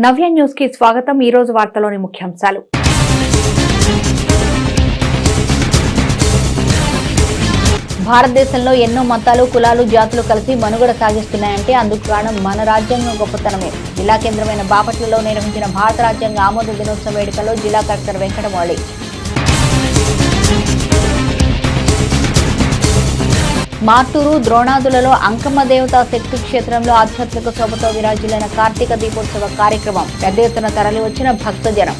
నవ్య news కి స్వాగతం। ఈ రోజు వార్తలోని ముఖ్యాంశాలు। భారతదేశంలో ఎన్నో మతాలు, కులాలు, జాతులు కలిసి మనుగడ సాగిస్తున్నాయంటే అందుకు కారణం మన రాజ్యాంగం గొప్పతనమే। జిల్లా కేంద్రమైన బాపట్లలో నిర్వహించిన భారత రాజ్యాంగ ఆమోద దినోత్సవ వేడుకల్లో జిల్లా కలెక్టర్ వెంకటమౌళి మార్టూరు ద్రోణాదులలో అంకమ్మ దేవతా శక్తి క్షేత్రంలో ఆధ్యాత్మిక శోభతో విరాజిల్లిన కార్తీక దీపోత్సవ కార్యక్రమం పెద్ద ఎత్తున తరలి వచ్చిన భక్తజనం।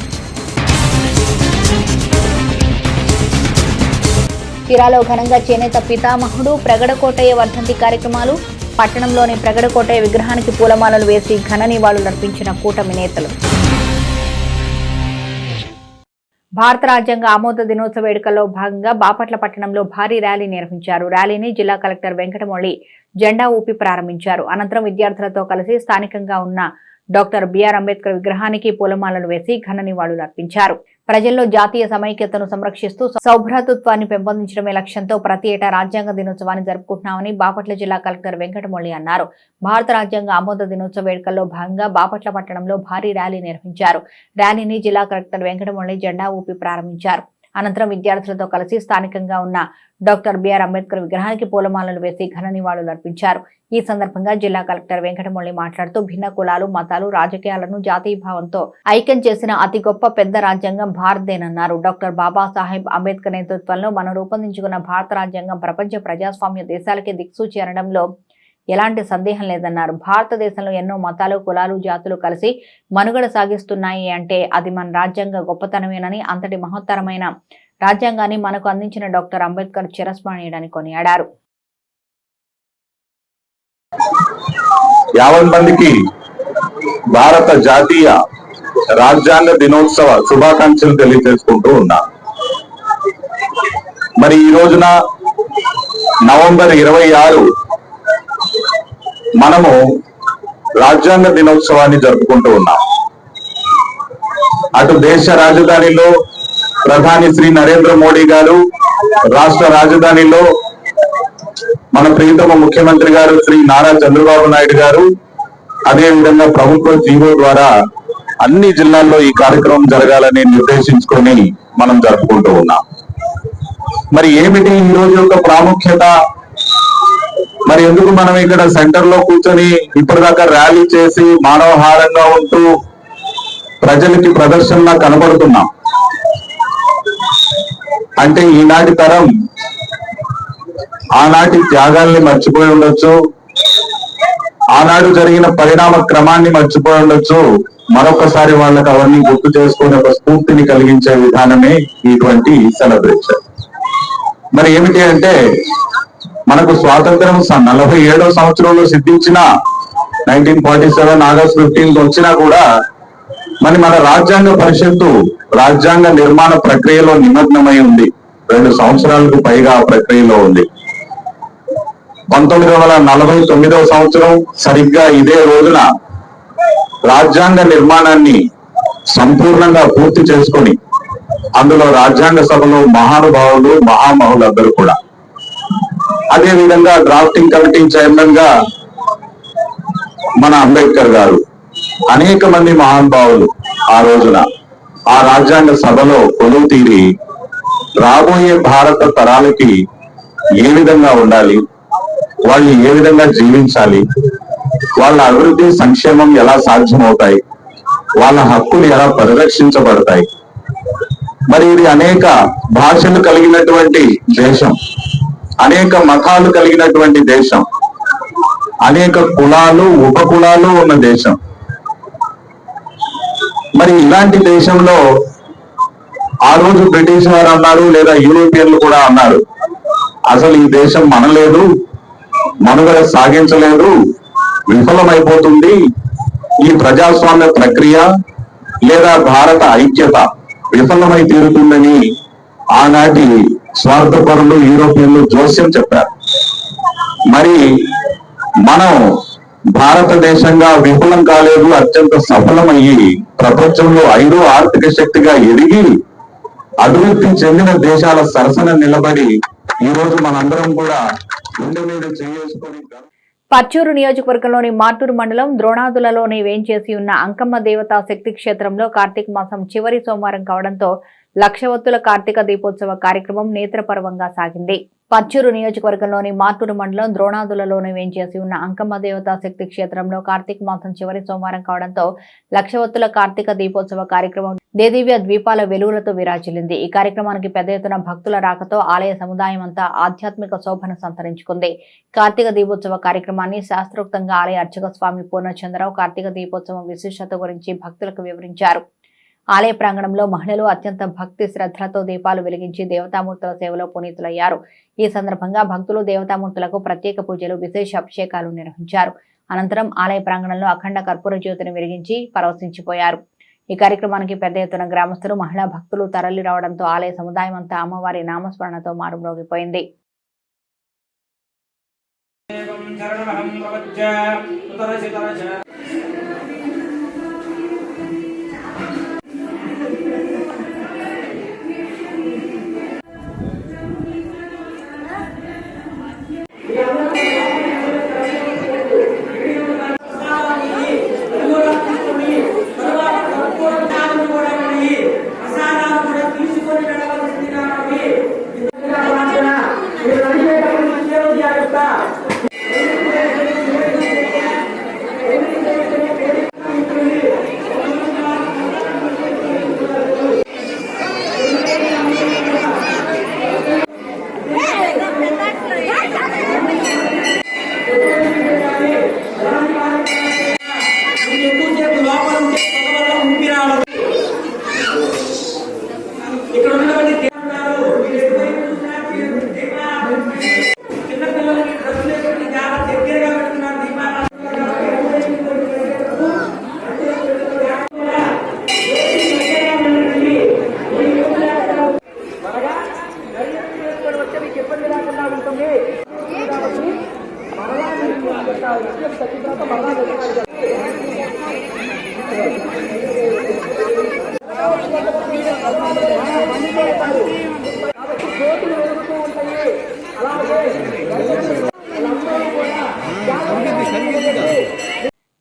సిరాలో ఘనంగా చేనేత పితామహుడు ప్రగడకోటయ్య వర్ధంతి కార్యక్రమాలు। పట్టణంలోని ప్రగడకోటయ్య విగ్రహానికి పూలమాలలు వేసి ఘన నివాళులర్పించిన కూటమి నేతలు। భారత రాజ్యాంగ ఆమోద దినోత్సవ వేడుకల్లో భాగంగా బాపట్ల పట్టణంలో భారీ ర్యాలీ నిర్వహించారు। ర్యాలీని జిల్లా కలెక్టర్ వెంకటమౌళి జెండా ఊపి ప్రారంభించారు। అనంతరం విద్యార్థులతో కలిసి స్థానికంగా ఉన్న డాక్టర్ బిఆర్ అంబేద్కర్ విగ్రహానికి పూలమాలలు వేసి ఘన నివాళులు అర్పించారు। ప్రజల్లో జాతీయ సమైక్యతను సంరక్షిస్తూ సౌభ్రాతృత్వాన్ని పెంపొందించడమే లక్ష్యంతో ప్రతి ఏటా రాజ్యాంగ దినోత్సవాన్ని జరుపుకుంటున్నామని బాపట్ల జిల్లా కలెక్టర్ వెంకటమౌళి అన్నారు। భారత రాజ్యాంగ ఆమోద దినోత్సవ వేడుకల్లో భాగంగా బాపట్ల పట్టణంలో భారీ ర్యాలీ నిర్వహించారు। ర్యాలీని జిల్లా కలెక్టర్ వెంకటమౌళి జెండా ఊపి ప్రారంభించారు। అనంతరం విద్యార్థులతో కలిసి స్థానికంగా ఉన్న డాక్టర్ బిఆర్ అంబేద్కర్ విగ్రహానికి పూలమాలలు వేసి ఘన నివాళులు అర్పించారు। ఈ సందర్భంగా జిల్లా కలెక్టర్ వెంకటమౌళి మాట్లాడుతూ భిన్న కులాలు, మతాలు, రాజకీయాలను జాతీయ భావంతో ఐక్యం చేసిన అతి గొప్ప పెద్ద రాజ్యాంగం భారతదేనన్నారు। డాక్టర్ బాబాసాహెబ్ అంబేద్కర్ నేతృత్వంలో మనం రూపొందించుకున్న భారత రాజ్యాంగం ప్రపంచ ప్రజాస్వామ్య దేశాలకే దిక్సూచి అనడంలో ఎలాంటి సందేహం లేదన్నారు। భారతదేశంలో ఎన్నో మతాలు, కులాలు, జాతులు కలిసి మనుగడ సాగిస్తున్నాయి అంటే అది మన రాజ్యాంగ గొప్పతనమేనని, అంతటి మహత్తరమైన రాజ్యాంగాన్ని మనకు అందించిన డాక్టర్ అంబేద్కర్ చిరస్మరణీయుడని కొనియాడారు। 50 మందికి భారత జాతీయ రాజ్యాంగ దినోత్సవ శుభాకాంక్షలు తెలియజేసుకుంటూ ఉన్నా। మరి ఈ రోజున నవంబర్ 26 మనము రాజ్యాంగ దినోత్సవాన్ని జరుపుకుంటూ ఉన్నాం। అటు దేశ రాజధానిలో ప్రధాని శ్రీ నరేంద్ర మోడీ గారు, రాష్ట్ర రాజధానిలో మన ప్రియతమ ముఖ్యమంత్రి గారు శ్రీ నారా చంద్రబాబు నాయుడు గారు, అదే విధంగా ప్రభుత్వ జీవో ద్వారా అన్ని జిల్లాల్లో ఈ కార్యక్రమం జరగాలని నిర్దేశించుకొని మనం జరుపుకుంటూ ఉన్నాం। మరి ఏమిటి ఈ రోజు యొక్క ప్రాముఖ్యత? మరి ఎందుకు మనం ఇక్కడ సెంటర్ లో కూర్చొని ఇప్పటిదాకా ర్యాలీ చేసి మానవహారంగా ఉంటూ ప్రజలకి ప్రదర్శనలా కనబడుతున్నాం అంటే, ఈనాటి తరం ఆనాటి త్యాగాల్ని మర్చిపోయి ఉండొచ్చు, ఆనాడు జరిగిన పరిణామ క్రమాన్ని మర్చిపోయి ఉండొచ్చు। మరొకసారి వాళ్ళకి అవన్నీ గుర్తు చేసుకునే ఒక స్ఫూర్తిని కలిగించే విధానమే ఇటువంటి సెలబ్రేషన్। మరి ఏమిటి అంటే, మనకు స్వాతంత్రం 47వ సంవత్సరంలో సిద్ధించిన 1947 ఆగస్టు 15 వచ్చినా కూడా మరి మన రాజ్యాంగ పరిషత్తు రాజ్యాంగ నిర్మాణ ప్రక్రియలో నిమగ్నమై ఉంది। 2 సంవత్సరాలకు పైగా ఆ ప్రక్రియలో ఉంది। 1949వ సంవత్సరం సరిగ్గా ఇదే రోజున రాజ్యాంగ నిర్మాణాన్ని సంపూర్ణంగా పూర్తి చేసుకొని అందులో రాజ్యాంగ సభలో మహానుభావులు, మహామహులందరూ కూడా, అదే విధంగా డ్రాఫ్టింగ్ కమిటీ చైర్మన్ గా మన అంబేద్కర్ గారు, అనేక మంది మహానుభావులు ఆ రోజున ఆ రాజ్యాంగ సభలో కొలువు తీరి రాబోయే భారత తరాలకి ఏ విధంగా ఉండాలి, వాళ్ళు ఏ విధంగా జీవించాలి, వాళ్ళ అభివృద్ధి సంక్షేమం ఎలా సాధ్యమవుతాయి, వాళ్ళ హక్కులు ఎలా పరిరక్షించబడతాయి। మరి ఇది అనేక భాషలు కలిగినటువంటి దేశం, అనేక మతాలు కలిగినటువంటి దేశం, అనేక కులాలు, ఉపకులాలు ఉన్న దేశం। మరి ఇలాంటి దేశంలో ఆ రోజు బ్రిటిష్ వారు అన్నారు, లేదా యూరోపియన్లు కూడా అన్నారు, అసలు ఈ దేశం మనలేదు, మనుగడ సాగించలేదు, విఫలమైపోతుంది, ఈ ప్రజాస్వామ్య ప్రక్రియ లేదా భారత ఐక్యత విఫలమై తీరుతుందని ఆనాటి స్వార్థపరులు, యూరోపియన్లు జోస్యం చెప్పారు। మరి మనం భారతదేశంగా విఫలం కాలేదు, అత్యంత సఫలమయ్యి ప్రపంచంలో 5వ ఆర్థిక శక్తిగా ఎదిగి అభివృద్ధి చెందిన దేశాల సరసన నిలబడి ఈ రోజు మనందరం కూడా గుండె మీద చేసుకొని పర్చూరు నియోజకవర్గంలోని మార్టూరు మండలం ద్రోణాదులలోని వేంచేసి ఉన్న అంకమ్మ దేవతా శక్తి క్షేత్రంలో కార్తీక మాసం చివరి సోమవారం కావడంతో లక్ష ఒత్తుల కార్తీక దీపోత్సవ కార్యక్రమం నేత్రపర్వంగా సాగింది. పర్చూరు నియోజకవర్గంలోని మార్టూరు మండలం ద్రోణాదులలోని వేంచేసి ఉన్న అంకమ్మ దేవతా శక్తి క్షేత్రంలో కార్తీక మాసం చివరి సోమవారం కావడంతో లక్ష ఒత్తుల కార్తీక దీపోత్సవ కార్యక్రమం దేదీవ్య ద్వీపాల వెలుగులతో విరాజిల్లింది. ఈ కార్యక్రమానికి పెద్ద ఎత్తున భక్తుల రాకతో ఆలయ సముదాయం అంతా ఆధ్యాత్మిక శోభను సంతరించుకుంది. కార్తీక దీపోత్సవ కార్యక్రమాన్ని శాస్త్రోక్తంగా ఆలయ అర్చక స్వామి పూర్ణచంద్రరావు కార్తీక దీపోత్సవం విశిష్టత గురించి భక్తులకు వివరించారు. ఆలయ ప్రాంగణంలో మహిళలు అత్యంత భక్తి శ్రద్ధలతో దీపాలు వెలిగించి దేవతామూర్తుల సేవలో పునీతులయ్యారు. ఈ సందర్భంగా భక్తులు దేవతామూర్తులకు ప్రత్యేక పూజలు, విశేష అభిషేకాలు నిర్వహించారు. అనంతరం ఆలయ ప్రాంగణంలో అఖండ కర్పూర జ్యోతిని వెలిగించి పరవశించిపోయారు. ఈ కార్యక్రమానికి పెద్ద ఎత్తున గ్రామస్తులు, మహిళా భక్తులు తరలి రావడంతో ఆలయ సముదాయం అంతా అమ్మవారి నామస్మరణతో మారుమ్రోగిపోయింది.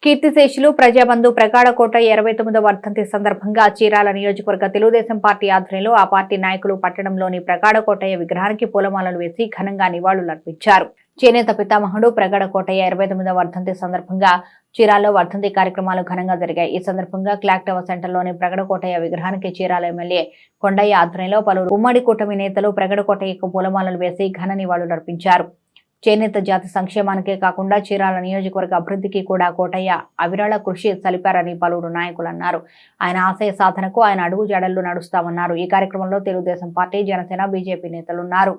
కీర్తిశేషులు ప్రజాబంధు ప్రగాఢకోట 29వ వర్ధంతి సందర్భంగా చీరాల నియోజకవర్గ తెలుగుదేశం పార్టీ ఆధ్వర్యంలో ఆ పార్టీ నాయకులు పట్టణంలోని ప్రగాఢకోటయ్య విగ్రహానికి పూలమాలలు వేసి ఘనంగా నివాళులర్పించారు. చేనేత పితామహుడు ప్రగాఢకోటయ్య 29వ వర్ధంతి సందర్భంగా చీరాల్లో వర్ధంతి కార్యక్రమాలు ఘనంగా జరిగాయి. ఈ సందర్భంగా క్లాక్ టవర్ సెంటర్లోని ప్రగాఢకోటయ్య విగ్రహానికి చీరాల ఎమ్మెల్యే కొండయ్య ఆధ్వర్యంలో పలువురు ఉమ్మడి కూటమి నేతలు ప్రగాఢకోటయ్యకు పూలమాలలు వేసి ఘన నివాళులర్పించారు. చేనేత జాతి సంక్షేమానికే కాకుండా చీరాల నియోజకవర్గ అభివృద్ధికి కూడా కోటయ్య అవిరళ కృషి సలిపారని పలువురు నాయకులు అన్నారు. ఆయన ఆశయ సాధనకు ఆయన అడుగు జాడల్లో నడుస్తామన్నారు. ఈ కార్యక్రమంలో తెలుగుదేశం పార్టీ, జనసేన, బీజేపీ నేతలున్నారు.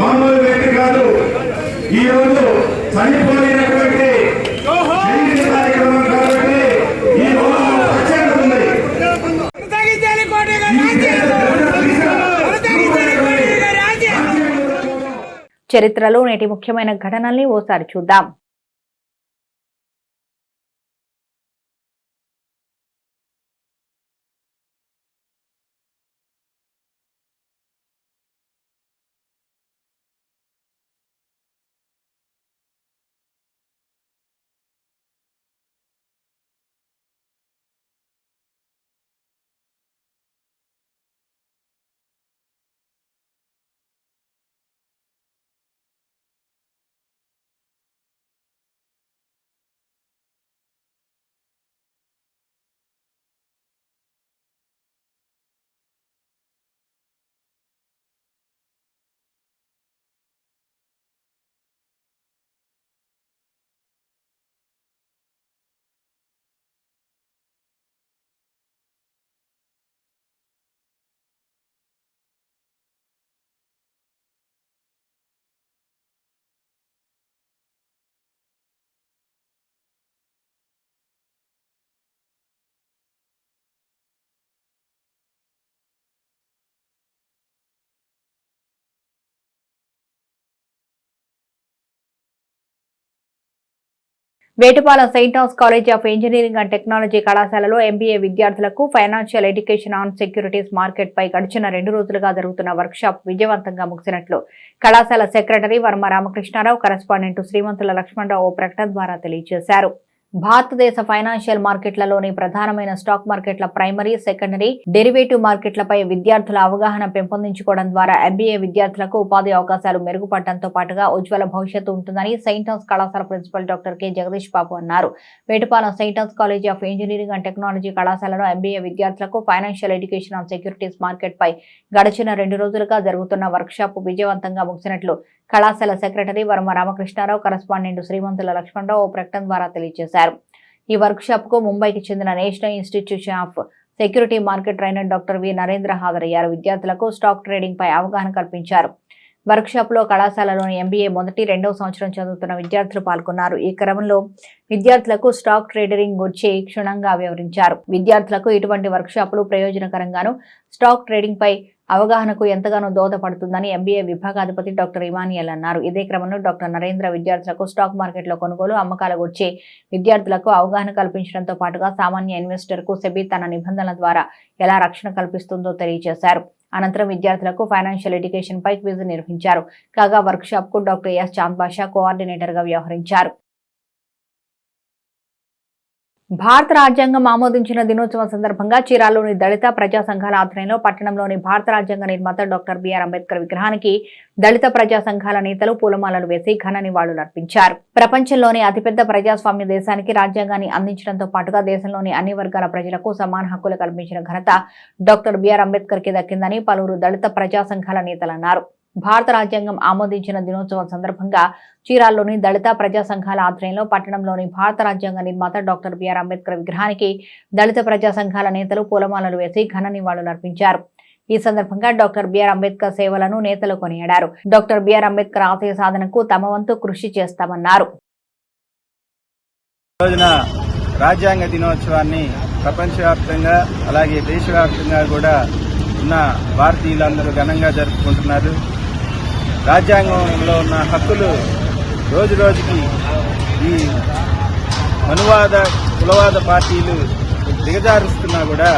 మామూలు వ్యక్తి కాదు. ఈ రోజు చనిపోయినటువంటి కార్యక్రమం కాబట్టి ఈ రోజు ప్రత్యేకత ఉంది. చరిత్రలో నేటి ముఖ్యమైన ఘటనల్ని ఓసారి చూద్దాం. Vetapalem Saint Thomas College of Engineering and Technology కళాశాలలో ఎంబీఏ విద్యార్థులకు financial education on securities market పై గడిచిన 2 రోజులుగా జరుగుతున్న వర్క్ షాప్ విజయవంతంగా ముగిసినట్లు కళాశాల సెక్రటరీ వర్మ రామకృష్ణారావు, కరెస్పాండెంట్ శ్రీమంతుల లక్ష్మణరావు ఓ ప్రకటన ద్వారా తెలియజేశారు. భారతదేశ ఫైనాన్షియల్ మార్కెట్లలోని ప్రధానమైన స్టాక్ మార్కెట్ల ప్రైమరీ, సెకండరీ, డెరివేటివ్ మార్కెట్లపై విద్యార్థుల అవగాహన పెంపొందించుకోవడం ద్వారా ఎంబీఏ విద్యార్థులకు ఉపాధి అవకాశాలు మెరుగుపడటంతో పాటుగా ఉజ్వల భవిష్యత్తు ఉంటుందని సెయింట్ థామస్ కళాశాల principal doctor K Jagadish Babu అన్నారు. Vetapalem Saint Thomas College of Engineering and Technology కళాశాలలో ఎంబీఏ విద్యార్థులకు financial education on securities market పై గడిచిన 2 రోజులుగా జరుగుతున్న వర్క్ షాప్ విజయవంతంగా ముగిసినట్లు కళాశాల సెక్రటరీ వర్మ రామకృష్ణారావు, కరెస్పాండెంట్ శ్రీమంతుల లక్ష్మణరావు ఓ ప్రకటన ద్వారా తెలియజేశారు. ఈ వర్క్ షాప్ కు ముంబైకి చెందిన national institution of security market trainer doctor V Narendra హాజరయ్యారు. విద్యార్థులకు స్టాక్ ట్రేడింగ్ పై అవగాహన కల్పించారు. వర్క్ షాప్ లో కళాశాలలోని ఎంబీఏ మొదటి, 2వ సంవత్సరం చదువుతున్న విద్యార్థులు పాల్గొన్నారు. ఈ క్రమంలో విద్యార్థులకు స్టాక్ ట్రేడింగ్ గురించి క్షుణ్ణంగా వివరించారు. విద్యార్థులకు ఇటువంటి వర్క్ షాపులు ప్రయోజనకరంగాను, స్టాక్ ట్రేడింగ్ పై అవగాహనకు ఎంతగానో దోహదపడుతుందని ఎంబీఏ విభాగాధిపతి డాక్టర్ ఇమానియల్ అన్నారు. ఇదే క్రమంలో డాక్టర్ నరేంద్ర విద్యార్థులకు స్టాక్ మార్కెట్లో కొనుగోలు, అమ్మకాల గురించి విద్యార్థులకు అవగాహన కల్పించడంతో పాటుగా సామాన్య ఇన్వెస్టర్ కు సెబీ తన నిబంధనల ద్వారా ఎలా రక్షణ కల్పిస్తుందో తెలియజేశారు. అనంతరం విద్యార్థులకు ఫైనాన్షియల్ ఎడ్యుకేషన్ పై క్విజ్ నిర్వహించారు. కాగా వర్క్ షాప్ కు doctor yes Chand Basha coordinator గా వ్యవహరించారు. భారత రాజ్యాంగం ఆమోదించిన దినోత్సవం సందర్భంగా చీరాలలోని దళిత ప్రజా సంఘాల ఆధ్వర్యంలో పట్టణంలోని భారత రాజ్యాంగ నిర్మాత డాక్టర్ బిఆర్ అంబేద్కర్ విగ్రహానికి దళిత ప్రజా సంఘాల నేతలు పూలమాలలు వేసి ఘన నివాళులర్పించారు. ప్రపంచంలోని అతిపెద్ద ప్రజాస్వామ్య దేశానికి రాజ్యాంగాన్ని అందించడంతో పాటుగా దేశంలోని అన్ని వర్గాల ప్రజలకు సమాన హక్కులు కల్పించిన ఘనత డాక్టర్ బిఆర్ అంబేద్కర్ కి దక్కిందని పలువురు దళిత ప్రజా సంఘాల నేతలు అన్నారు. భారత రాజ్యాంగం ఆమోదించిన దినోత్సవం సందర్భంగా చీరాల్లోని దళిత ప్రజా సంఘాల ఆధ్వర్యంలో పట్టణంలోని భారత రాజ్యాంగ నిర్మాత డాక్టర్ బిఆర్ అంబేద్కర్ విగ్రహానికి దళిత ప్రజా సంఘాల నేతలు పూలమాలలు వేసి ఘన నివాళులర్పించారు. ఈ సందర్భంగా డాక్టర్ బిఆర్ అంబేద్కర్ సేవలను నేతలు కొనియాడారు. డాక్టర్ బిఆర్ అంబేద్కర్ ఆశయ సాధనకు తమ వంతు కృషి చేస్తామన్నారు. రాజ్యాంగ దినోత్సవాన్ని ప్రపంచవ్యాప్తంగా అలాగే దేశవ్యాప్తంగా కూడా ఉన్న భారతీయులందరూ ఘనంగా జరుపుకుంటున్నారు. రాజ్యాంగంలో ఉన్న హక్కులు రోజు రోజుకి ఈ మనువాద కులవాద పార్టీలు దిగజారుస్తున్నా కూడా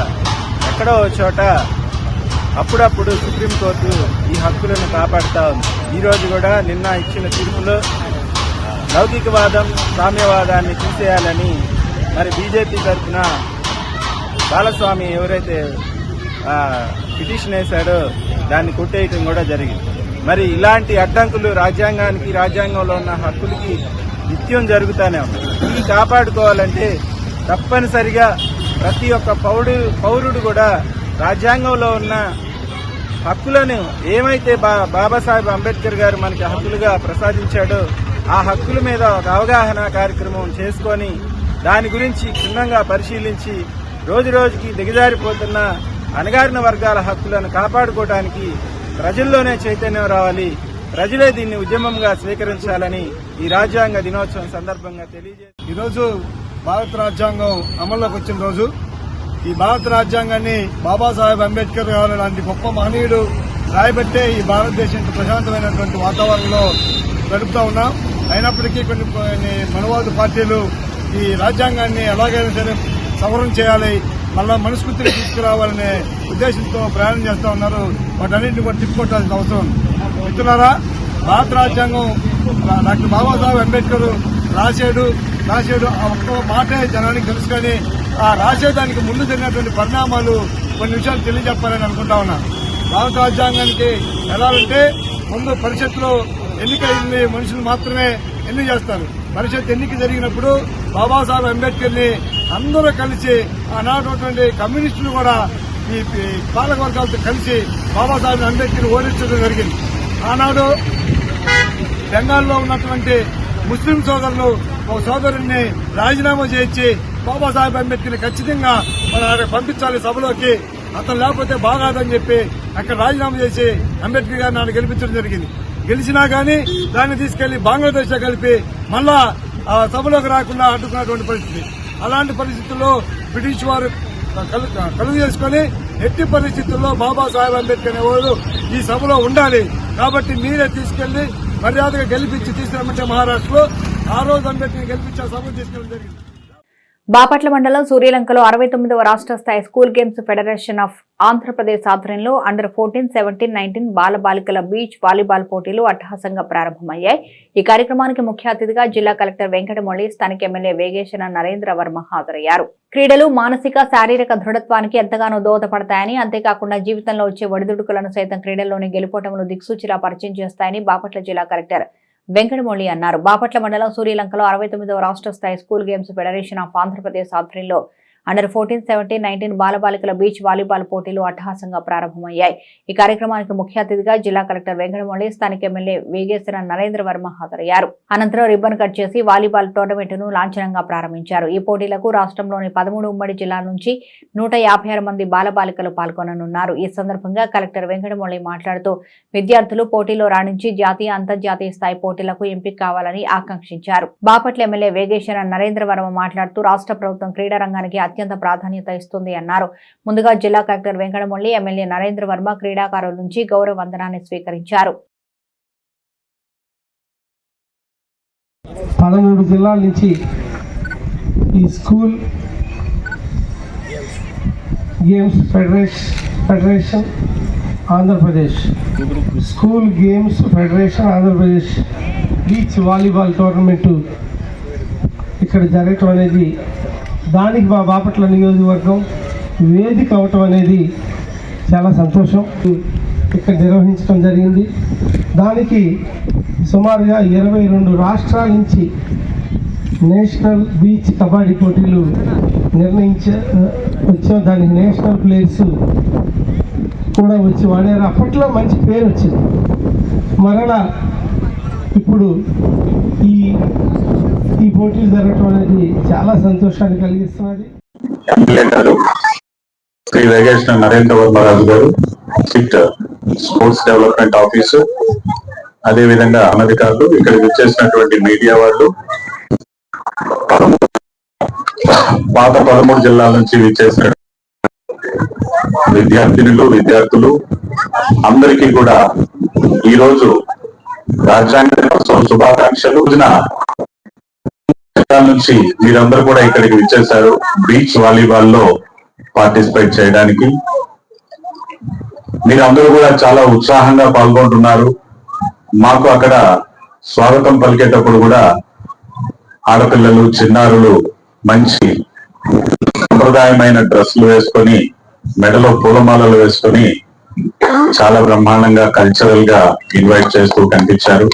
ఎక్కడో చోట అప్పుడప్పుడు సుప్రీంకోర్టు ఈ హక్కులను కాపాడుతా ఉంది. ఈరోజు కూడా నిన్న ఇచ్చిన తీర్పులో లౌకికవాదం, సామ్యవాదాన్ని తీసేయాలని మరి బీజేపీ తరఫున బాలస్వామి ఎవరైతే పిటిషన్ వేశాడో దాన్ని కొట్టేయటం కూడా జరిగింది. మరి ఇలాంటి అడ్డంకులు రాజ్యాంగానికి, రాజ్యాంగంలో ఉన్న హక్కులకి నిత్యం జరుగుతూనే ఉన్నాయి. ఇవి కాపాడుకోవాలంటే తప్పనిసరిగా ప్రతి ఒక్క పౌరుడు కూడా రాజ్యాంగంలో ఉన్న హక్కులను ఏమైతే బాబాసాహెబ్ అంబేద్కర్ గారు మనకి హక్కులుగా ప్రసాదించాడో ఆ హక్కుల మీద ఒక అవగాహన కార్యక్రమం చేసుకొని దాని గురించి క్షుణ్ణంగా పరిశీలించి రోజు రోజుకి దిగజారిపోతున్న అణగారిన వర్గాల హక్కులను కాపాడుకోవడానికి ప్రజల్లోనే చైతన్యం రావాలి. ప్రజలే దీన్ని ఉద్యమంగా స్వీకరించాలని ఈ రాజ్యాంగ దినోత్సవం సందర్భంగా తెలియజేస్తారు. ఈరోజు భారత రాజ్యాంగం అమల్లోకి వచ్చిన రోజు. ఈ భారత రాజ్యాంగాన్ని బాబాసాహెబ్ అంబేద్కర్ గారు లాంటి గొప్ప మహనీయుడు రాయబట్టే ఈ భారతదేశం ప్రశాంతమైనటువంటి వాతావరణంలో గడుపుతా ఉన్నాం. అయినప్పటికీ కొన్ని మనవాద పార్టీలు ఈ రాజ్యాంగాన్ని ఎలాగైనా సరే సవరణ చేయాలి, మళ్ళా మనస్ఫూర్తిని తీసుకురావాలనే ఉద్దేశంతో ప్రయాణం చేస్తా ఉన్నారు. వాటన్నింటినీ కూడా తిప్పుకోవాల్సిన అవసరం. మిత్రులారా, భారత రాజ్యాంగం డాక్టర్ బాబాసాహెబ్ అంబేద్కర్ రాశాడు ఆ ఒక్క మాటే జనానికి తెలుసు. కానీ ఆ రాసేదానికి ముందు జరిగినటువంటి పరిణామాలు కొన్ని విషయాలు తెలియజెప్పాలని అనుకుంటా ఉన్నా. భారత రాజ్యాంగానికి ఎలాగంటే ముందు పరిషత్తులో ఎన్నికైంది మనుషులు మాత్రమే ఎన్నిక చేస్తారు. పరిషత్ ఎన్నిక జరిగినప్పుడు బాబాసాహెబ్ అంబేద్కర్ ని అందరూ కలిసి ఆనాటి కమ్యూనిస్టులు కూడా ఈ పాలక వర్గాలతో కలిసి బాబాసాహెబ్ అంబేద్కర్ ఓడించడం జరిగింది. ఆనాడు బెంగాల్లో ఉన్నటువంటి ముస్లిం సోదరులు ఒక సోదరుడిని రాజీనామా చేయించి బాబాసాహెబ్ అంబేద్కర్ ని ఖచ్చితంగా పంపించాలి సభలోకి, అతను లేకపోతే బాగాదని చెప్పి అక్కడ రాజీనామా చేసి అంబేద్కర్ గారిని నాడు గెలిపించడం జరిగింది. గెలిచినా గానీ దాన్ని తీసుకెళ్లి బంగ్లాదేశ్ లో కలిపి మళ్ళా సభలోకి రాకుండా అడ్డుకున్నటువంటి పరిస్థితి. అలాంటి పరిస్థితుల్లో బ్రిటిష్ వారు కలుగు చేసుకుని ఎట్టి పరిస్థితుల్లో బాబాసాహెబ్ అంబేద్కర్ అనేవారు ఈ సభలో ఉండాలి, కాబట్టి మీరే తీసుకెళ్లి మర్యాదగా గెలిపించి తీసుకురామంటే మహారాష్ట్రలో ఆ రోజు అంబేద్కర్ గెలిపించే సభ తీసుకెళ్ళడం జరిగింది. బాపట్ల మండలం సూర్యలంకలో 69వ రాష్ట్ర స్థాయి school games federation of Andhra Pradesh ఆధ్వర్యంలో అండర్ 14, 17, 19 బాలబాలికల బీచ్ వాలీబాల్ పోటీలు అట్టహాసంగా ప్రారంభమయ్యాయి. ఈ కార్యక్రమానికి ముఖ్య అతిథిగా జిల్లా కలెక్టర్ వెంకటమొళి, స్థానిక ఎమ్మెల్యే వేగేశ్వర నరేంద్ర వర్మ హాజరయ్యారు. క్రీడలు మానసిక, శారీరక దృఢత్వానికి ఎంతగానో దోహదపడతాయని, అంతేకాకుండా జీవితంలో వచ్చే ఒడిదుడుకులను సైతం క్రీడల్లోని గెలుపోటములు దిక్సూచిలా పరిచయం చేస్తాయని బాపట్ల జిల్లా కలెక్టర్ వెంకటమొళి అన్నారు. బాపట్ల మండలం సూర్యలంకలో 69వ రాష్ట్ర స్థాయి school games federation of Andhra Pradesh ఆధ్వర్యంలో అండర్ 14, 17, 19 బాలబాలికల బీచ్ వాలీబాల్ పోటీలు అట్టహాసంగా ప్రారంభమయ్యాయి. ఈ కార్యక్రమానికి ముఖ్య అతిథిగా జిల్లా కలెక్టర్ వెంకటమొళి, స్థానిక ఎమ్మెల్యే వేగేశ్వర నరేంద్ర వర్మ హాజరయ్యారు. అనంతరం రిబ్బన్ కట్ చేసి వాలీబాల్ టోర్నమెంట్ ను లాంఛనంగా ప్రారంభించారు. ఈ పోటీలకు రాష్ట్రంలోని 13 ఉమ్మడి జిల్లాల నుంచి 156 మంది బాలబాలికలు పాల్గొననున్నారు. ఈ సందర్భంగా కలెక్టర్ వెంకటమొళి మాట్లాడుతూ విద్యార్థులు పోటీలో రాణించి జాతీయ, అంతర్జాతీయ స్థాయి పోటీలకు ఎంపిక కావాలని ఆకాంక్షించారు. బాపట్ల ఎమ్మెల్యే వేగేశ్వర నరేంద్ర వర్మ మాట్లాడుతూ రాష్ట్ర ప్రభుత్వం క్రీడా రంగానికి అత్యంత ప్రాధాన్యత ఇస్తుంది అన్నారు. ముందుగా జిల్లా కలెక్టర్ వెంకటమొళి, ఎమ్మెల్యే నరేంద్ర వర్మ క్రీడాకారుల నుంచి గౌరవ వందనాన్ని స్వీకరించారు. 13 జిల్లాల నుంచి ఈ school games federation Andhra Pradesh school games federation Andhra Pradesh beach volleyball tournament ఇక్కడ జరగటం అనేది, దానికి మా బాపట్ల నియోజకవర్గం వేదిక అవటం అనేది చాలా సంతోషం. ఇక్కడ నిర్వహించడం జరిగింది. దానికి సుమారుగా 22 రాష్ట్రాల నుంచి నేషనల్ బీచ్ కబడ్డీ పోటీలు వచ్చాం. దానికి నేషనల్ ప్లేయర్స్ కూడా వచ్చి వాడారు. అప్పట్లో మంచి పేరు వచ్చింది. మరలా ఇప్పుడు ఈ పోటీలు జరగటం అనేది చాలా సంతోషాన్ని కలిగిస్తున్నది. ఎమ్మెల్యే గారు శ్రీ వేగేశ్వర నరేంద్ర వర్మరాజు గారు, డిస్ట్రిక్ట్ స్పోర్ట్స్ డెవలప్మెంట్ ఆఫీసర్, అదేవిధంగా అనధికారులు, ఇక్కడికి వచ్చేసినటువంటి మీడియా వాళ్ళు, పాత 13 జిల్లాల నుంచి విచ్చేసిన విద్యార్థులు అందరికీ కూడా ఈరోజు రాజ్యాంగ దినోత్సవం శుభాకాంక్షలు. నుంచి మీరందరూ కూడా ఇక్కడికి విచ్చేశారు బీచ్ వాలీబాల్ లో పార్టిసిపేట్ చేయడానికి. మీరందరూ కూడా చాలా ఉత్సాహంగా పాల్గొంటున్నారు. మాకు అక్కడ స్వాగతం పలికేటప్పుడు కూడా ఆడపిల్లలు, చిన్నారులు మంచి సంప్రదాయమైన డ్రెస్సులు వేసుకొని, మెడలో పూలమాలలు వేసుకొని చాలా బ్రహ్మాండంగా కల్చరల్ గా ఇన్వైట్ చేస్తూ కనిపించారు.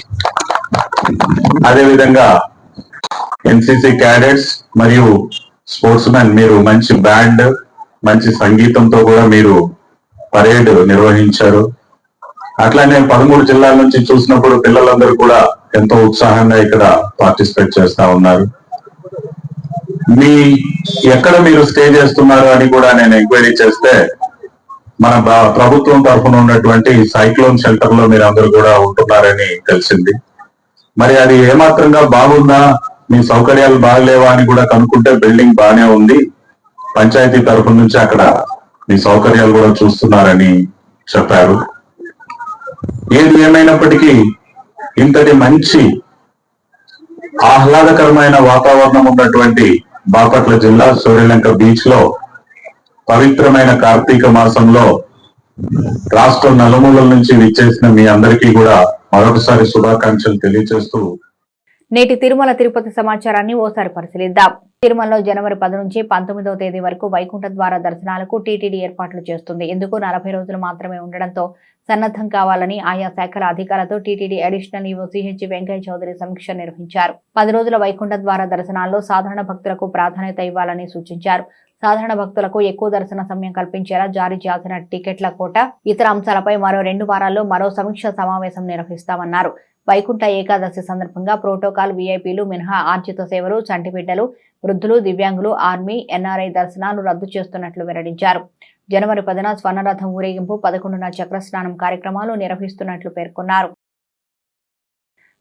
అదేవిధంగా ఎన్సిసి క్యాడెట్స్ మరియు స్పోర్ట్స్ మెన్, మీరు మంచి బ్యాండ్, మంచి సంగీతంతో కూడా మీరు పరేడ్ నిర్వహించారు. అట్లానే 13 జిల్లాల నుంచి చూసినప్పుడు పిల్లలందరూ కూడా ఎంతో ఉత్సాహంగా ఇక్కడ పార్టిసిపేట్ చేస్తా ఉన్నారు. ఎక్కడ మీరు స్టే చేస్తున్నారు అని కూడా నేను ఎంక్వైరీ చేస్తే మన ప్రభుత్వం తరఫున ఉన్నటువంటి సైక్లోన్ షెల్టర్ లో మీరు అందరూ కూడా ఉంటున్నారని తెలిసింది. మరి అది ఏమాత్రంగా బాగుందా, మీ సౌకర్యాలు బాగలేవా అని కూడా కనుక్కుంటే బిల్డింగ్ బాగానే ఉంది, పంచాయతీ తరఫు నుంచి అక్కడ మీ సౌకర్యాలు కూడా చూస్తున్నారని చెప్పారు. ఏది ఏమైనప్పటికీ ఇంతటి మంచి ఆహ్లాదకరమైన వాతావరణం ఉన్నటువంటి బాపట్ల జిల్లా సూర్యలంక బీచ్ లో పవిత్రమైన కార్తీక మాసంలో రాష్ట్ర నలుమూలల నుంచి విచ్చేసిన మీ అందరికీ కూడా మరొకసారి శుభాకాంక్షలు తెలియజేస్తూ నేటి తిరుమల తిరుపతి సమాచారాన్ని ఓసారి పరిశీలిద్దాం. తిరుమలలో జనవరి 10 నుంచి 19వ తేదీ వరకు వైకుంఠ ద్వార దర్శనాలకు టీటీడీ ఏర్పాట్లు చేస్తుంది. ఇందుకు 40 రోజులు మాత్రమే ఉండడంతో సన్నద్ధం కావాలని ఆయా శాఖల అధికారులతో TTD additional EO CH Venkaiah Chowdary సమీక్ష నిర్వహించారు. 10 రోజుల వైకుంఠ ద్వార దర్శనాల్లో సాధారణ భక్తులకు ప్రాధాన్యత ఇవ్వాలని సూచించారు. సాధారణ భక్తులకు ఎక్కువ దర్శన సమయం కల్పించేలా జారీ చేసిన టికెట్ల కోట, ఇతర అంశాలపై మరో 2 వారాల్లో మరో సమీక్ష సమావేశం నిర్వహిస్తామన్నారు. వైకుంఠ ఏకాదశి సందర్భంగా ప్రోటోకాల్, వీఐపీలు మినహా ఆర్జిత సేవలు, చంటిబిడ్డలు, వృద్ధులు, దివ్యాంగులు, ఆర్మీ, ఎన్ఆర్ఐ దర్శనాలు రద్దు చేస్తున్నట్లు వెల్లడించారు. జనవరి 10న స్వర్ణరథం ఊరేగింపు, 11న చక్రస్నానం కార్యక్రమాలు నిర్వహిస్తున్నట్లు పేర్కొన్నారు.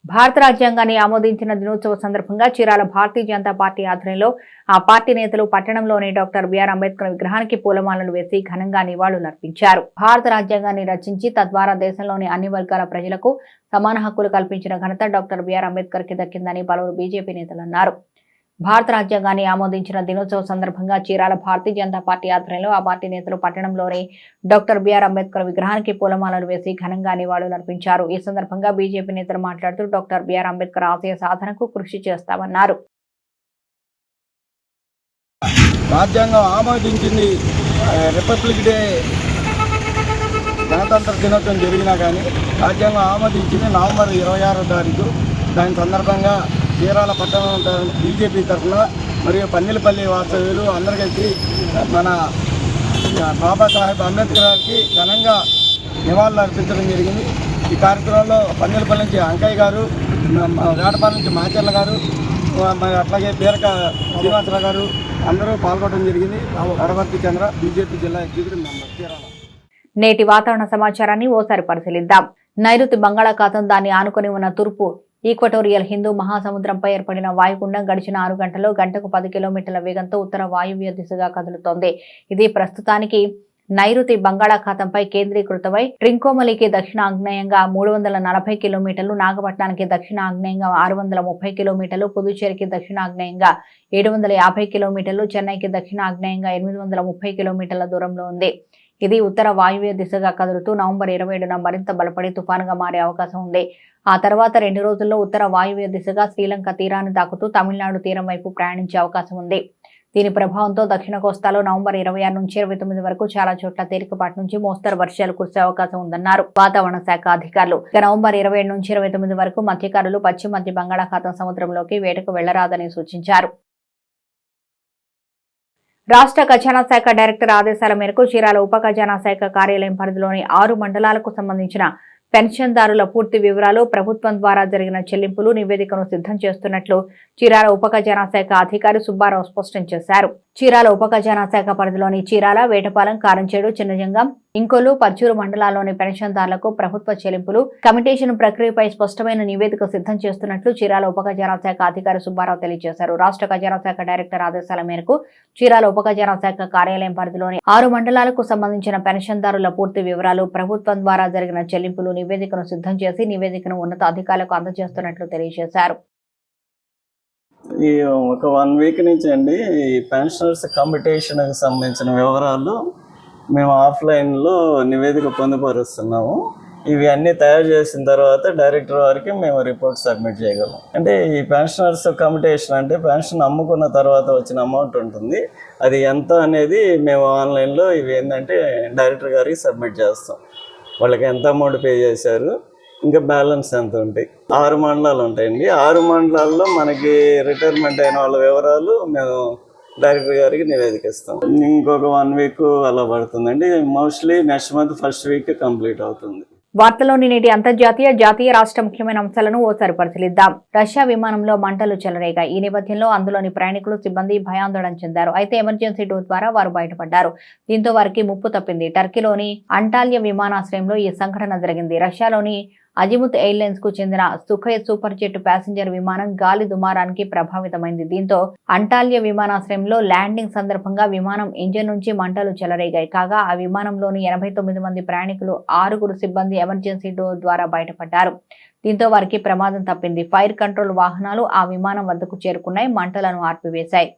భారత రాజ్యాంగాన్ని ఆమోదించిన దినోత్సవ సందర్భంగా చీరాల భారతీయ జనతా పార్టీ ఆధ్వర్యంలో ఆ పార్టీ నేతలు పట్టణంలోని డాక్టర్ బిఆర్ అంబేద్కర్ విగ్రహానికి పూలమాలలు వేసి ఘనంగా నివాళులర్పించారు. భారత రాజ్యాంగాన్ని రచించి తద్వారా దేశంలోని అన్ని వర్గాల ప్రజలకు సమాన హక్కులు కల్పించిన ఘనత డాక్టర్ బిఆర్ అంబేద్కర్ కి దక్కిందని పలువురు బీజేపీ నేతలు అన్నారు. భారత రాజ్యాంగాన్ని ఆమోదించిన దినోత్సవ సందర్భంగా చీరాల భారతీయ జనతా పార్టీ ఆధ్వర్యంలో ఆ పార్టీ నేతలు పట్టణంలోని డాక్టర్ బిఆర్ అంబేద్కర్ విగ్రహానికి పూలమాలలు వేసి ఘనంగా నివాళులర్పించారు. ఈ సందర్భంగా బీజేపీ నేతలు మాట్లాడుతూ డాక్టర్ బిఆర్ అంబేద్కర్ ఆశయ సాధనకు కృషి చేస్తామన్నారు. రాజ్యాంగం ఆమోదించింది రిపబ్లిక్ డే గణతంత్ర దినోత్సవం జరిగినా కానీ రాజ్యాంగం ఆమోదించింది నవంబర్ 26వ తారీఖు. దాని సందర్భంగా చీరాల పట్టణం బీజేపీ తరఫున మరియు పన్నెలపల్లి వాస్తవ్యులు అందరూ కలిసి మన బాబాసాహెబ్ అంబేద్కర్ గారికి ఘనంగా నివాళులు అర్పించడం జరిగింది. ఈ కార్యక్రమంలో పన్నెలపల్లి నుంచి అంకయ్య గారు, వేటపాలెం నుంచి మాచర్ల గారు, అట్లాగే పేరక శ్రీనివాసరావు గారు అందరూ పాల్గొనడం జరిగింది. వడవర్తి చంద్ర, బీజేపీ జిల్లా ఎగ్జిక్యూటివ్ మెంబర్ చీరాల. నేటి వాతావరణ సమాచారాన్ని ఓసారి పరిశీలిద్దాం. నైరుతి బంగాళాఖాతం దాన్ని ఆనుకొని ఉన్న తూర్పు ఈక్వటోరియల్ హిందూ మహాసముద్రంపై ఏర్పడిన వాయుగుండం గడిచిన 6 గంటల్లో గంటకు 10 కిలోమీటర్ల వేగంతో ఉత్తర వాయువ్య దిశగా కదులుతోంది. ఇది ప్రస్తుతానికి నైరుతి బంగాళాఖాతంపై కేంద్రీకృతమై ట్రింకోమలికి దక్షిణ ఆగ్నేయంగా 340 కిలోమీటర్లు, నాగపట్నానికి దక్షిణ ఆగ్నేయంగా 630 కిలోమీటర్లు, పుదుచ్చేరికి దక్షిణ ఆగ్నేయంగా 750 కిలోమీటర్లు, చెన్నైకి దక్షిణ ఆగ్నేయంగా 830 కిలోమీటర్ల దూరంలో ఉంది. ఇది ఉత్తర వాయువ్య దిశగా కదులుతూ నవంబర్ 27న మరింత బలపడి తుఫానుగా మారే అవకాశం ఉంది. ఆ తర్వాత 2 రోజుల్లో ఉత్తర వాయువ్య దిశగా శ్రీలంక తీరాన్ని తాకుతూ తమిళనాడు తీరం వైపు ప్రయాణించే అవకాశం ఉంది. దీని ప్రభావంతో దక్షిణ కోస్తాలో నవంబర్ 26 నుంచి 29 వరకు చాలా చోట్ల తేలికపాటి నుంచి మోస్తరు వర్షాలు కురిసే అవకాశం ఉందన్నారు వాతావరణ శాఖ అధికారులు. నవంబర్ 27 నుంచి 29 వరకు మత్స్యకారులు పశ్చిమ మధ్య బంగాళాఖాతం సముద్రంలోకి వేటకు వెళ్లరాదని సూచించారు. రాష్ట్ర ఖజానా శాఖ డైరెక్టర్ ఆదేశాల మేరకు చీరాల ఉప ఖజానా శాఖ కార్యాలయం పరిధిలోని 6 మండలాలకు సంబంధించిన పెన్షన్దారుల పూర్తి వివరాలు, ప్రభుత్వం ద్వారా జరిగిన చెల్లింపులు నివేదికను సిద్ధం చేస్తున్నట్లు చీరాల ఉప ఖజానా శాఖ అధికారి సుబ్బారావు స్పష్టం చేశారు. చీరాల ఉప ఖజానా శాఖ పరిధిలోని చీరాల, వేటపాలెం, కారంచేడు, చిన్నజంగం, ఇంకొల్లు, పర్చూరు మండలాల్లోని పెన్షన్దారులకు ప్రభుత్వ చెల్లింపులు, కమిటేషన్ ప్రక్రియపై స్పష్టమైన నివేదిక సిద్ధం చేస్తున్నట్లు చీరాల ఉప ఖజానా శాఖ అధికారి సుబ్బారావు తెలియజేశారు. రాష్ట్ర ఖజానా శాఖ డైరెక్టర్ ఆదేశాల మేరకు చీరాల ఉప ఖజానా శాఖ కార్యాలయం పరిధిలోని 6 మండలాలకు సంబంధించిన పెన్షన్దారుల పూర్తి వివరాలు, ప్రభుత్వం ద్వారా జరిగిన చెల్లింపులు నివేదికను సిద్ధం చేసి నివేదికను ఉన్నత అధికారులకు అందజేస్తున్నట్లు తెలియజేశారు. ఈ ఒక 1 వీక్ నుంచి అండి ఈ పెన్షనర్స్ కమిటేషన్కి సంబంధించిన వివరాలు మేము ఆఫ్లైన్లో నివేదిక పొందుపరుస్తున్నాము. ఇవి అన్నీ తయారు చేసిన తర్వాత డైరెక్టర్ వారికి మేము రిపోర్ట్ సబ్మిట్ చేయగలం. అంటే ఈ పెన్షనర్స్ కమిటేషన్ అంటే పెన్షన్ అమ్ముకున్న తర్వాత వచ్చిన అమౌంట్ ఉంటుంది, అది ఎంత అనేది మేము ఆన్లైన్లో ఇవి ఏంటంటే డైరెక్టర్ గారికి సబ్మిట్ చేస్తాం. వాళ్ళకి ఎంత అమౌంట్ పే చేశారు, ఇంకా బ్యాలెన్స్ ఎంత ఉంటాయి. 6 మండలాలు ఉంటాయండి. 6 మండలాల్లో మనకి రిటైర్మెంట్ అయిన వాళ్ళ వివరాలు మేము డైరెక్టర్ గారికి నివేదికిస్తాం. ఇంకొక 1 వీక్ అలా పడుతుందండి. Mostly next month first week complete అవుతుంది. వార్తలోని నేటి అంతర్జాతీయ, జాతీయ, రాష్ట్ర ముఖ్యమైన అంశాలను ఓసారి పరిశీలిద్దాం. రష్యా విమానంలో మంటలు చెలరేగాయి. ఈ నేపథ్యంలో అందులోని ప్రయాణికులు, సిబ్బంది భయాందోళన చెందారు. అయితే ఎమర్జెన్సీ డోర్ ద్వారా వారు బయటపడ్డారు. దీంతో వారికి ముప్పు తప్పింది. టర్కీలోని అంటాల్య విమానాశ్రయంలో ఈ సంఘటన జరిగింది. రష్యాలోని అజిముత్ ఎయిర్లైన్స్ కు చెందిన సుఖోయ్ సూపర్ జెట్ ప్యాసింజర్ విమానం గాలి దుమారానికి ప్రభావితమైంది. దీంతో అంటాల్య విమానాశ్రయంలో ల్యాండింగ్ సందర్భంగా విమానం ఇంజిన్ నుంచి మంటలు చెలరేగాయి. కాగా ఆ విమానంలోని 89 మంది ప్రయాణికులు, 6 సిబ్బంది ఎమర్జెన్సీ డోర్ ద్వారా బయటపడ్డారు. దీంతో వారికి ప్రమాదం తప్పింది. ఫైర్ కంట్రోల్ వాహనాలు ఆ విమానం వద్దకు చేరుకున్నాయి, మంటలను ఆర్పివేశాయి.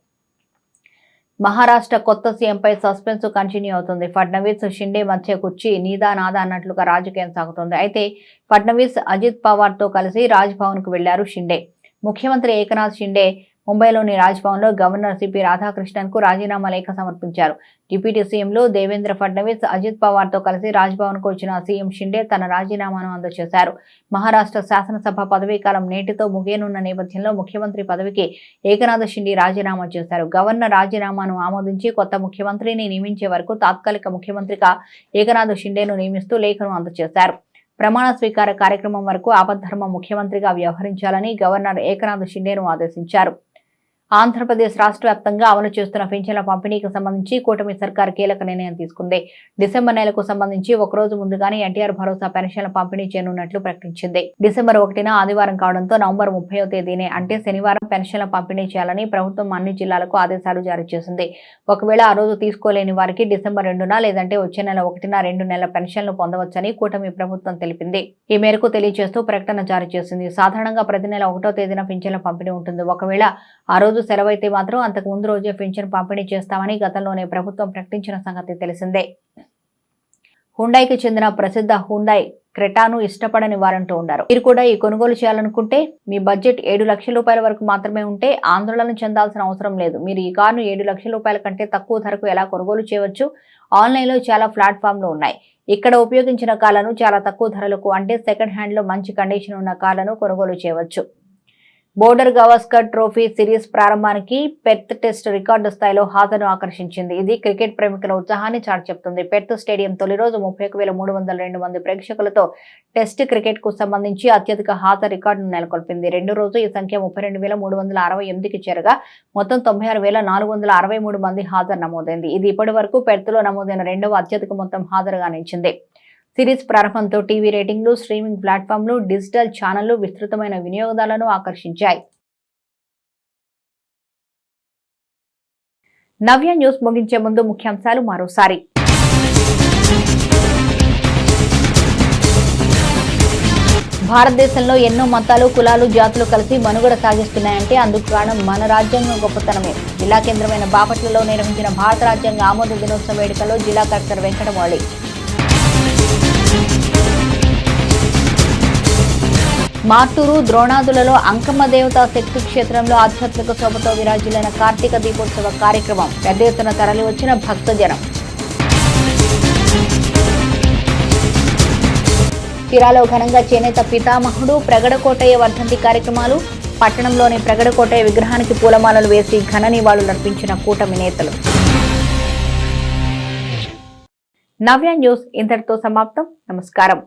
మహారాష్ట్ర కొత్త సీఎంపై సస్పెన్స్ కంటిన్యూ అవుతుంది. ఫడ్నవీస్, షిండే మధ్య కుర్చీ నీదా నాదా అన్నట్లుగా రాజకీయం సాగుతోంది. అయితే ఫడ్నవీస్ అజిత్ పవార్ తో కలిసి రాజ్ భవన్ కు వెళ్లారు షిండే. ముఖ్యమంత్రి ఏకనాథ్ షిండే ముంబైలోని రాజ్ భవన్ లో గవర్నర్ సిపి రాధాకృష్ణన్ కు రాజీనామా లేఖ సమర్పించారు. డిప్యూటీ సీఎంలు దేవేంద్ర ఫడ్నవీస్, అజిత్ పవార్ తో కలిసి రాజ్ భవన్ కు వచ్చిన సీఎం షిండే తన రాజీనామాను అందజేశారు. మహారాష్ట్ర శాసనసభ పదవీకాలం నేటితో ముగియనున్న నేపథ్యంలో ముఖ్యమంత్రి పదవికి ఏకనాథ్ షిండే రాజీనామా చేశారు. గవర్నర్ రాజీనామాను ఆమోదించి కొత్త ముఖ్యమంత్రిని నియమించే వరకు తాత్కాలిక ముఖ్యమంత్రిగా ఏకనాథ్ షిండేను నియమిస్తూ లేఖను అందజేశారు. ప్రమాణ స్వీకార కార్యక్రమం వరకు ఆపద్ధర్మ ముఖ్యమంత్రిగా వ్యవహరించాలని గవర్నర్ ఏకనాథ్ షిండేను ఆదేశించారు. ఆంధ్రప్రదేశ్ రాష్ట్ర వ్యాప్తంగా అమలు చేస్తున్న పింఛన్ల పంపిణీకి సంబంధించి కూటమి సర్కార్ కీలక నిర్ణయం తీసుకుంది. డిసెంబర్ నెలకు సంబంధించి ఒకరోజు ముందుగానే ఎన్టీఆర్ భరోసా పెన్షన్ల పంపిణీ చేయనున్నట్లు ప్రకటించింది. డిసెంబర్ 1న ఆదివారం కావడంతో నవంబర్ 30వ తేదీనే అంటే శనివారం పెన్షన్ల పంపిణీ చేయాలని ప్రభుత్వం అన్ని జిల్లాలకు ఆదేశాలు జారీ చేసింది. ఒకవేళ ఆ రోజు తీసుకోలేని వారికి డిసెంబర్ 2న లేదంటే వచ్చే నెల 1న 2 నెలల పెన్షన్లు పొందవచ్చని కూటమి ప్రభుత్వం తెలిపింది. ఈ మేరకు తెలియజేస్తూ ప్రకటన జారీ చేసింది. సాధారణంగా ప్రతి నెల 1వ తేదీన పింఛన్ల పంపిణీ ఉంటుంది. ఒకవేళ ఆ రోజు సెలవైతే మాత్రం అంతకు ముందు రోజే పింఛన్ పంపిణీ చేస్తామని గతంలోనే ప్రభుత్వం ప్రకటించిన సంగతి తెలిసిందే. హుండాయికి చెందిన ప్రసిద్ధ హుండాయ్ క్రెటాను ఇష్టపడని వారంటూ ఉన్నారు. మీరు కూడా ఈ కొనుగోలు చేయాలనుకుంటే మీ బడ్జెట్ 7 లక్షల రూపాయల వరకు మాత్రమే ఉంటే ఆందోళన చెందాల్సిన అవసరం లేదు. మీరు ఈ కారును 7 లక్షల రూపాయల కంటే తక్కువ ధరకు ఎలా కొనుగోలు చేయవచ్చు? ఆన్లైన్లో చాలా ప్లాట్ఫామ్లు ఉన్నాయి. ఇక్కడ ఉపయోగించిన కార్లను చాలా తక్కువ ధరలకు అంటే సెకండ్ హ్యాండ్ లో మంచి కండిషన్ ఉన్న కార్లను కొనుగోలు చేయవచ్చు. బోర్డర్ గవాస్కర్ ట్రోఫీ సిరీస్ ప్రారంభానికి పెర్త్ టెస్ట్ రికార్డు స్థాయిలో హాజరును ఆకర్షించింది. ఇది క్రికెట్ ప్రేమికుల ఉత్సాహాన్ని చాటి చెప్తుంది. పెర్త్ స్టేడియం తొలి రోజు 31,302 మంది ప్రేక్షకులతో టెస్ట్ క్రికెట్ కు సంబంధించి అత్యధిక హాజరు రికార్డును నెలకొల్పింది. రెండో రోజు ఈ సంఖ్య 32,368కి చేరగా మొత్తం 96,463 మంది హాజరు నమోదైంది. ఇది ఇప్పటి వరకు పెర్త్ లో నమోదైన రెండవ అత్యధిక మొత్తం హాజరుగా నిలిచింది. సిరీస్ ప్రారంభంతో టీవీ రేటింగ్లు, స్ట్రీమింగ్ ప్లాట్ఫామ్లు, డిజిటల్ ఛానళ్లు విస్తృతమైన వినియోగదారులను ఆకర్షించాయి. నవ్య న్యూస్ ముగించే ముందు ముఖ్యాంశాలు మరోసారి. భారతదేశంలో ఎన్నో మతాలు, కులాలు, జాతులు కలిసి మనుగడ సాగిస్తున్నాయంటే అందుకు కారణం మన రాజ్యాంగం గొప్పతనమే. జిల్లా కేంద్రమైన బాపట్లలో నిర్వహించిన భారత రాజ్యాంగ ఆమోద దినోత్సవ వేడుకల్లో జిల్లా కలెక్టర్ వెంకటమౌళి. మార్టూరు, ద్రోణాదులలో అంకమ్మ దేవతా శక్తి క్షేత్రంలో ఆధ్యాత్మిక శోభతో విరాజిల్లిన కార్తీక దీపోత్సవ కార్యక్రమం. పెద్ద ఎత్తున తరలి వచ్చిన భక్తజనం. సిరాలో ఘనంగా చేనేత పితామహుడు ప్రగడకోటయ్య వర్ధంతి కార్యక్రమాలు. పట్టణంలోని ప్రగడకోటయ్య విగ్రహానికి పూలమాలలు వేసి ఘన నివాళులర్పించిన కూటమి నేతలు. నవ్య న్యూస్ ఇంతటితో సమాప్తం. నమస్కారం.